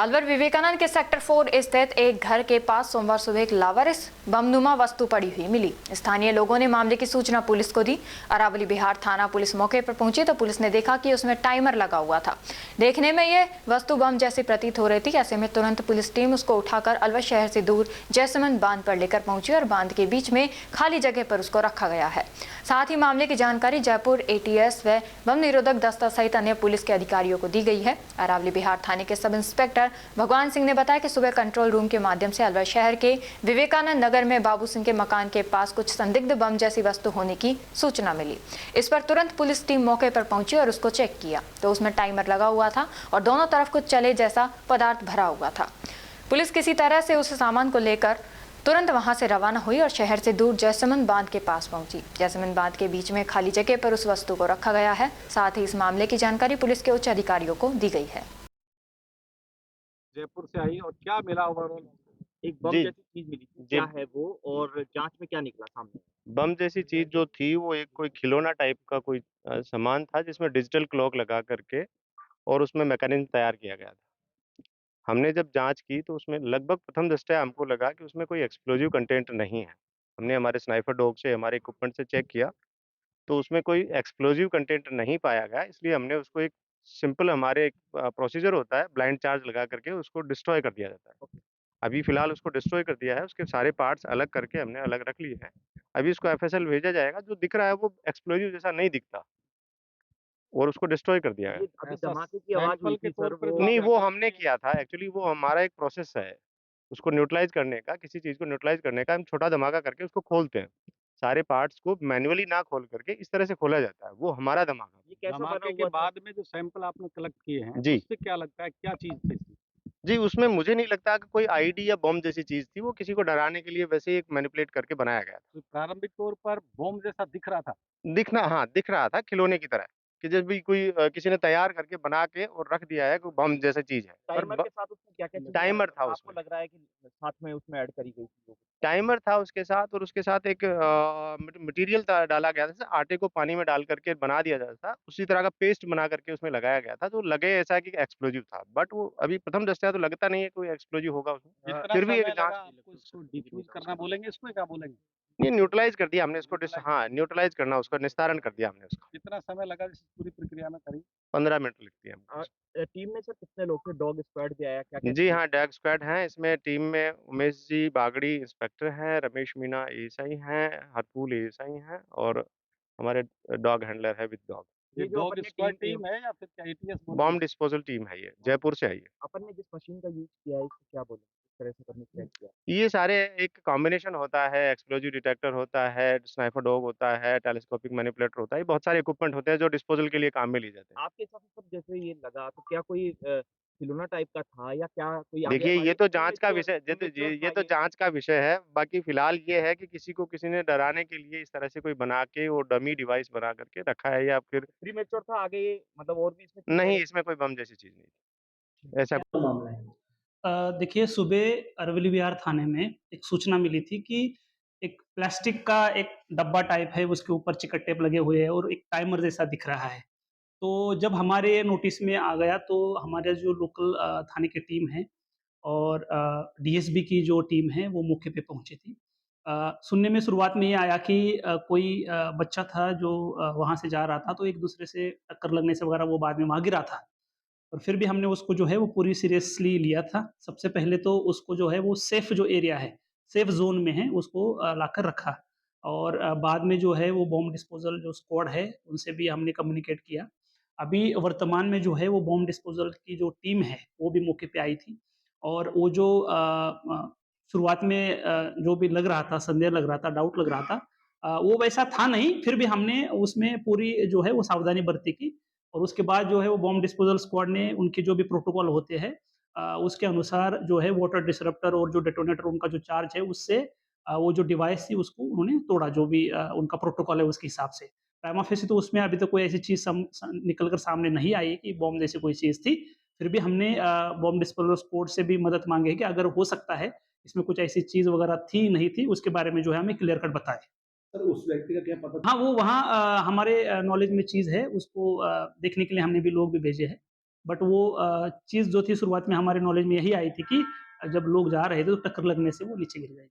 अलवर विवेकानंद के सेक्टर 4 स्थित एक घर के पास सोमवार सुबह एक लावारिस बमनुमा वस्तु पड़ी हुई मिली। स्थानीय लोगों ने मामले की सूचना पुलिस को दी। अरावली बिहार थाना पुलिस मौके पर पहुंची तो पुलिस ने देखा कि उसमें टाइमर लगा हुआ था। देखने में ये वस्तु बम जैसी प्रतीत हो रही थी। ऐसे में तुरंत पुलिस टीम उसको उठाकर अलवर शहर से दूर जैसमंद बांध पर लेकर पहुंची और बांध के बीच में खाली जगह पर उसको रखा गया है। साथ ही मामले की जानकारी जयपुर एटीएस व बम निरोधक दस्ता सहित अन्य पुलिस के अधिकारियों को दी गई है। अरावली बिहार थाने के सब इंस्पेक्टर भगवान सिंह ने बताया कि सुबह कंट्रोल रूम के माध्यम से अलवर शहर के विवेकानंद नगर में बाबू सिंह के मकान के पास कुछ संदिग्ध बम जैसी वस्तु होने की सूचना मिली। इस पर तुरंत पुलिस टीम मौके पर पहुंची और उसको चेक किया तो उसमें टाइमर लगा हुआ था और दोनों तरफ कुछ चले जैसा पदार्थ भरा हुआ था। पुलिस किसी तरह से उस सामान को लेकर तुरंत वहां से रवाना हुई और शहर से दूर जैसमंद बांध के पास पहुंची। जैसमंद बांध के बीच में खाली जगह पर उस वस्तु को रखा गया है। साथ ही इस मामले की जानकारी पुलिस के उच्च अधिकारियों को दी गई है। जयपुर से आई और क्या मिला ओवरऑल? एक बम जैसी चीज मिली थी, क्या है वो और जांच में क्या निकला सामने? बम जैसी चीज जो थी वो एक कोई खिलौना टाइप का कोई सामान था जिसमें डिजिटल क्लॉक लगा करके और उसमें मैकेनिज्म तैयार किया गया था। हमने जब जांच की तो उसमें लगभग प्रथम दृष्टया हमको लगा कि उसमें कोई एक्सप्लोजिव कंटेंट नहीं है। हमने हमारे स्नाइपर डॉग से हमारे इक्विपमेंट से चेक किया तो उसमें कोई एक्सप्लोजिव कंटेंट नहीं पाया गया, इसलिए हमने उसको एक सिंपल हमारे एक प्रोसीजर होता है, ब्लाइंड चार्ज लगा करके उसको डिस्ट्रॉय कर दिया जाता है। अभी फिलहाल उसको डिस्ट्रॉय कर दिया है, उसके सारे पार्ट्स अलग करके हमने अलग रख लिए हैं। अभी उसको एफएसएल भेजा जाएगा। जो दिख रहा है वो एक्सप्लोजिव जैसा नहीं दिखता और उसको डिस्ट्रॉय कर दिया है। अभी धमाके की आवाज हुई थी सर, नहीं, वो हमने किया था एक्चुअली, वो हमारा एक प्रोसेस है उसको न्यूट्रलाइज करने का, किसी चीज को न्यूट्रलाइज करने का। हम छोटा धमाका करके उसको खोलते हैं, सारे पार्ट्स को मैन्युअली ना खोल करके इस तरह से खोला जाता है, वो हमारा धमाका। ये कैसे बना धमाके के हुआ था? बाद में जो सैंपल आपने कलेक्ट किए हैं जी उससे क्या लगता है क्या चीज थी? जी, उसमें मुझे नहीं लगता कि कोई आईडी या बॉम्ब जैसी चीज थी, वो किसी को डराने के लिए वैसे ही एक मैनिपुलेट करके बनाया गया था। तो प्रारंभिक तौर पर बॉम्ब जैसा दिख रहा था। दिख रहा था खिलौने की तरह, कि जब भी कोई किसी ने तैयार करके बना के और रख दिया है, कोई बम जैसा चीज है। टाइमर के साथ उसमें क्या-क्या चीज़ें टाइमर था आपको उसमें। लग रहा है कि साथ में उसमें ऐड करी गई थी? टाइमर था उसके साथ और उसके साथ एक मटेरियल डाला गया था, जैसे आटे को पानी में डाल करके बना दिया जाता था, उसी तरह का पेस्ट बना करके उसमें लगाया गया था, जो लगे ऐसा कि एक्सप्लोजिव था। बट वो अभी प्रथम दृष्टया तो लगता नहीं है कोई एक्सप्लोजिव होगा उसमें। जितना फिर भी एक समय जांच लगा आपको इसको डिफ्यूज करना बोलेंगे, इसको क्या बोलेंगे? ये न्यूट्रलाइज कर दिया हमने इसको। हाँ, न्यूट्रलाइज करना, उसका निस्तारण कर दिया हमने उसका। कितना समय लगा इस पूरी प्रक्रिया में करीब? 15 मिनट लगती है हमको। टीम में सर कितने लोग थे? डॉग स्क्वाड भी आया क्या-क्या? जी हाँ, डॉग स्क्वाड हैं इसमें। टीम में उमेश जी बागड़ी इंस्पेक्टर हैं, रमेश मीणा एएसआई हैं, हरपुल एएसआई हैं और हमारे डॉग हैंडलर है विद डॉग। ये ये जो डॉग अपन ने स्क्वाड टीम टीम है या फिर क्या एटीएस? बॉम्ब डिस्पोजल टीम है, ये जयपुर से आई है। अपन ने जिस मशीन का यूज़ किया है, इसको क्या बोलेंगे? किस तरह से करने का किया? ये सारे एक कॉम्बिनेशन होता है, एक्सप्लोजिव डिटेक्टर होता है, स्नाइपर डॉग होता है, टेलीस्कोपिक मैनिपुलेटर होता है, ये बहुत सारे इक्विपमेंट होते हैं जो डिस्पोजल के लिए काम में लिए जाते हैं। आपके हिसाब से सर जैसे ये लगा तो क्या कोई खिलौना टाइप का था या क्या कोई आगे देखिए, ये तो हमारे जांच का विषय, ये तो जांच का विषय है। बाकी फिलहाल ये है कि किसी ने डराने के लिए इस तरह से कोई बना के वो डमी डिवाइस बना करके रखा है या फिर प्रीमेच्योर था आगे ये मतलब और भी इसमें चीज़ें नहीं, ऐड- इसमें कोई बम जैसी चीज नहीं थी ऐसा। मामला है? देखिए सुबह अरवली विहार थाने में एक सूचना मिली थी कि एक प्लास्टिक का एक डब्बा टाइप है, उसके ऊपर चिकट टेप लगे हुए हैं और एक टाइमर जैसा दिख रहा है। तो जब हमारे नोटिस में आ गया तो हमारे जो लोकल थाने की टीम है और डीएसबी की जो टीम है वो मौके पे पहुंची थी। सुनने में शुरुआत में ये आया कि कोई बच्चा था जो वहाँ से जा रहा था, तो एक दूसरे से टक्कर लगने से वगैरह वो बाद में वहाँ गिरा था। और फिर भी हमने उसको जो है वो पूरी सीरियसली लिया था। सबसे पहले तो उसको जो है वो सेफ जो एरिया है, सेफ ज़ोन में है, उसको लाकर रखा और बाद में जो है वो बॉम्ब डिस्पोज़ल जो स्क्वाड है, उनसे भी हमने कम्युनिकेट किया। अभी वर्तमान में जो है वो बॉम्ब डिस्पोज़ल की जो टीम है, वो भी मौके पे आई थी और वो जो शुरुआत में जो भी लग रहा था, संदेह लग रहा था, डाउट लग रहा था, वो वैसा था नहीं, फिर भी हमने उसमें पूरी जो है वो सावधानी बरती की और उसके बाद जो है वो बॉम्ब डिस्पोजल स्क्वाड ने उनके जो भी प्रोटोकॉल होते हैं उसके अनुसार जो है वाटर डिसरप्टर और जो डेटोनेटर उनका जो चार्ज है उससे वो जो डिवाइस थी उसको उन्होंने तोड़ा, जो भी उनका प्रोटोकॉल है उसके हिसाब से। प्राइमा फेसी तो उसमें अभी तक कोई ऐसी चीज़ निकल कर सामने नहीं आई कि बॉम्ब जैसी कोई चीज़ थी। फिर भी हमने बॉम्ब डिस्पोजल स्क्वाड से भी मदद मांगी है कि अगर हो सकता है इसमें कुछ ऐसी चीज़ वगैरह थी, नहीं थी, उसके बारे में जो है हमें क्लियर कट बताएँ। सर उस व्यक्ति का क्या पता? हाँ, हाँ, वो वहाँ हमारे नॉलेज में चीज़ है, उसको देखने के लिए हमने भी लोग भी भेजे हैं। बट वो चीज़ जो थी शुरुआत में हमारे नॉलेज में यही आई थी कि जब लोग जा रहे थे तो टक्कर लगने से वो नीचे गिर गए।